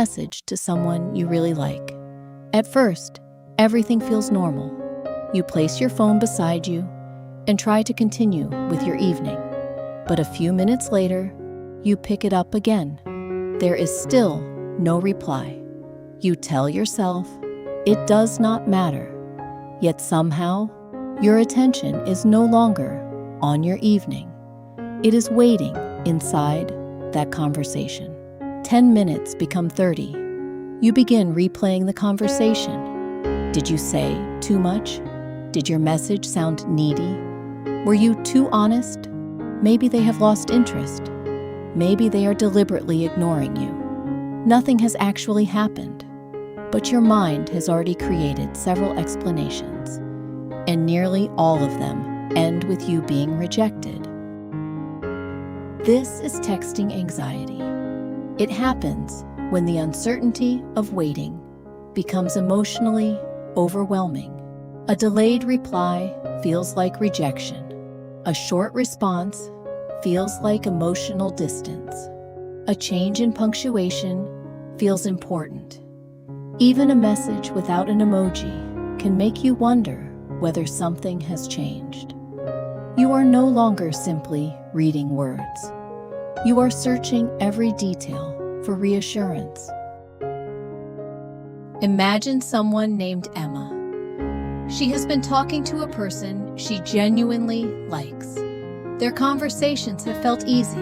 message to someone you really like. At first, everything feels normal. You place your phone beside you and try to continue with your evening. But a few minutes later, you pick it up again. There is still no reply. You tell yourself it does not matter. Yet somehow, your attention is no longer on your evening. It is waiting inside that conversation. 10 minutes become 30. You begin replaying the conversation. Did you say too much? Did your message sound needy? Were you too honest? Maybe they have lost interest. Maybe they are deliberately ignoring you. Nothing has actually happened, but your mind has already created several explanations, and nearly all of them end with you being rejected. This is texting anxiety. It happens when the uncertainty of waiting becomes emotionally overwhelming. A delayed reply feels like rejection. A short response feels like emotional distance. A change in punctuation feels important. Even a message without an emoji can make you wonder whether something has changed. You are no longer simply reading words. You are searching every detail for reassurance. Imagine someone named Emma. She has been talking to a person she genuinely likes. Their conversations have felt easy.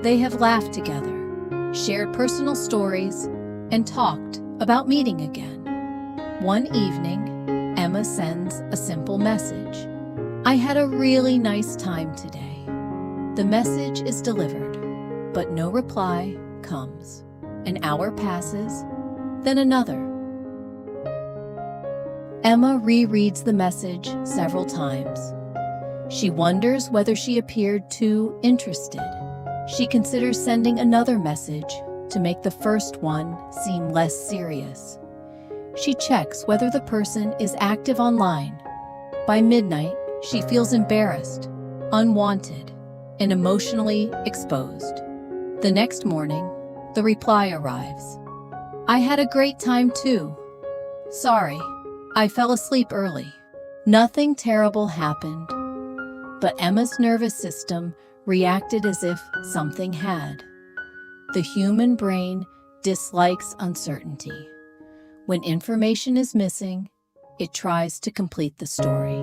They have laughed together, shared personal stories, and talked about meeting again. One evening, Emma sends a simple message. "I had a really nice time today." The message is delivered, but no reply comes. An hour passes, then another. Emma rereads the message several times. She wonders whether she appeared too interested. She considers sending another message to make the first one seem less serious. She checks whether the person is active online. By midnight, she feels embarrassed, unwanted, and emotionally exposed. The next morning, the reply arrives. "I had a great time too. Sorry, I fell asleep early." Nothing terrible happened, but Emma's nervous system reacted as if something had. The human brain dislikes uncertainty. When information is missing, it tries to complete the story.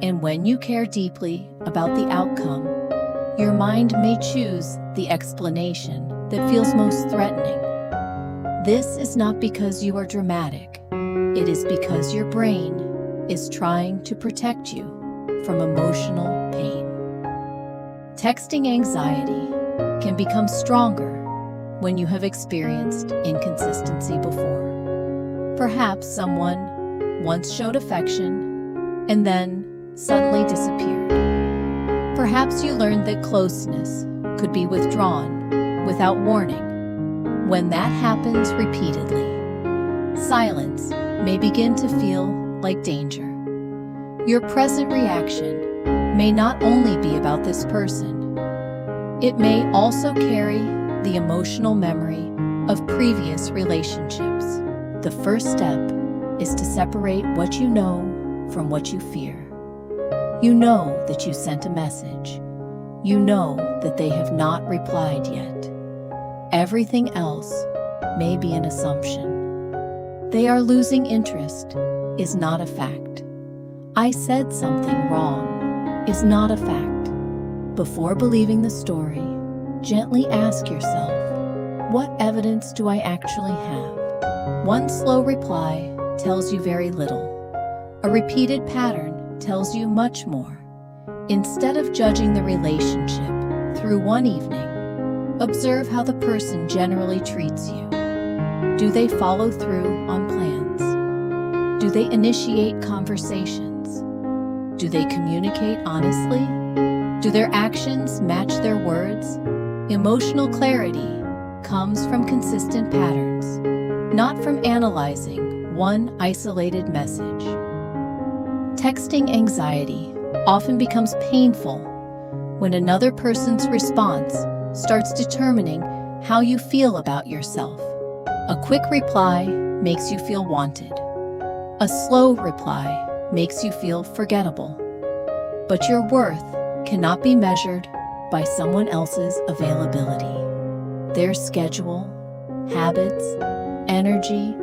And when you care deeply about the outcome, your mind may choose the explanation that feels most threatening. This is not because you are dramatic. It is because your brain is trying to protect you from emotional pain. Texting anxiety can become stronger when you have experienced inconsistency before. Perhaps someone once showed affection and then suddenly disappeared. Perhaps you learned that closeness could be withdrawn without warning. When that happens repeatedly, silence may begin to feel like danger. Your present reaction may not only be about this person. It may also carry the emotional memory of previous relationships. The first step is to separate what you know from what you fear. You know that you sent a message. You know that they have not replied yet. Everything else may be an assumption. They are losing interest is not a fact. I said something wrong is not a fact. Before believing the story, gently ask yourself, what evidence do I actually have? One slow reply tells you very little. A repeated pattern tells you much more. Instead of judging the relationship through one evening, observe how the person generally treats you. Do they follow through on plans? Do they initiate conversations? Do they communicate honestly? Do their actions match their words? Emotional clarity comes from consistent patterns, not from analyzing one isolated message. Texting anxiety often becomes painful when another person's response starts determining how you feel about yourself. A quick reply makes you feel wanted. A slow reply makes you feel forgettable. But your worth cannot be measured by someone else's availability. Their schedule, habits, energy,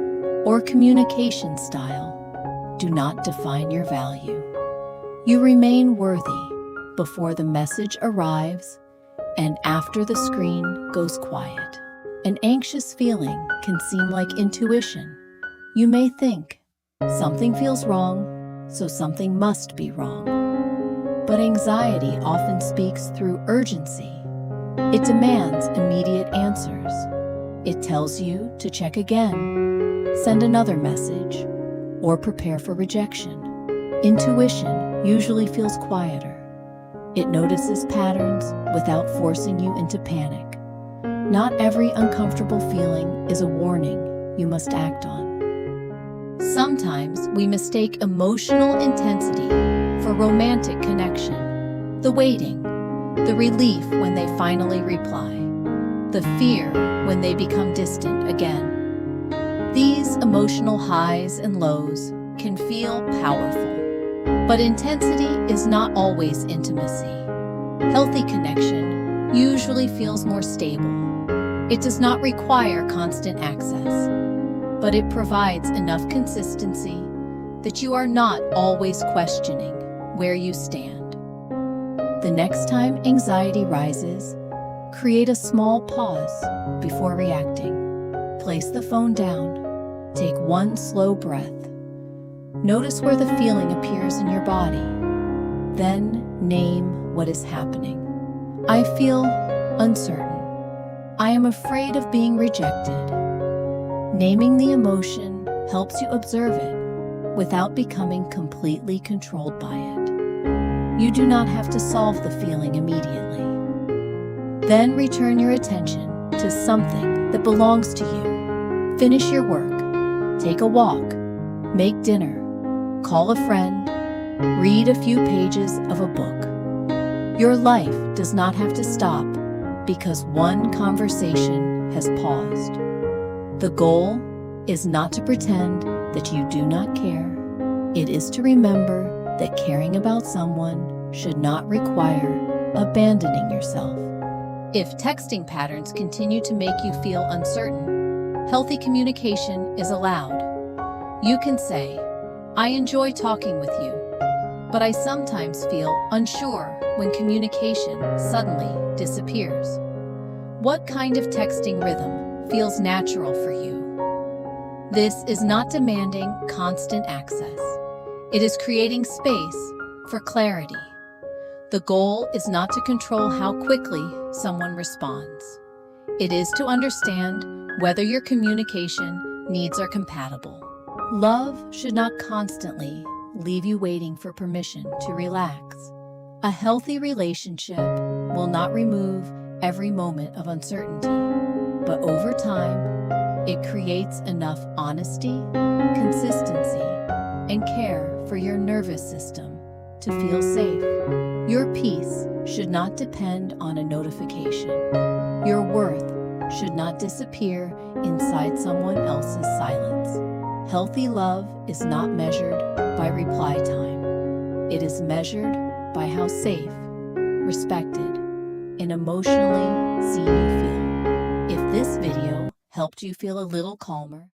or communication style do not define your value. You remain worthy before the message arrives and after the screen goes quiet. An anxious feeling can seem like intuition. You may think, something feels wrong, so something must be wrong. But anxiety often speaks through urgency. It demands immediate answers. It tells you to check again, send another message, or prepare for rejection. Intuition usually feels quieter. It notices patterns without forcing you into panic. Not every uncomfortable feeling is a warning you must act on. Sometimes we mistake emotional intensity for romantic connection. The waiting, the relief when they finally reply, the fear when they become distant again. These emotional highs and lows can feel powerful, but intensity is not always intimacy. Healthy connection usually feels more stable. It does not require constant access, but it provides enough consistency that you are not always questioning where you stand. The next time anxiety rises, create a small pause before reacting. Place the phone down. Take one slow breath. Notice where the feeling appears in your body. Then name what is happening. I feel uncertain. I am afraid of being rejected. Naming the emotion helps you observe it without becoming completely controlled by it. You do not have to solve the feeling immediately. Then return your attention to something that belongs to you. Finish your work, take a walk, make dinner, call a friend, read a few pages of a book. Your life does not have to stop because one conversation has paused. The goal is not to pretend that you do not care. It is to remember that caring about someone should not require abandoning yourself. If texting patterns continue to make you feel uncertain, healthy communication is allowed. You can say, I enjoy talking with you, but I sometimes feel unsure when communication suddenly disappears. What kind of texting rhythm feels natural for you? This is not demanding constant access. It is creating space for clarity. The goal is not to control how quickly someone responds. It is to understand whether your communication needs are compatible. Love should not constantly leave you waiting for permission to relax. A healthy relationship will not remove every moment of uncertainty, but over time, it creates enough honesty, consistency, and care for your nervous system to feel safe. Your peace should not depend on a notification. Your worth should not disappear inside someone else's silence. Healthy love is not measured by reply time. It is measured by how safe, respected, and emotionally seen you feel. If this video helped you feel a little calmer,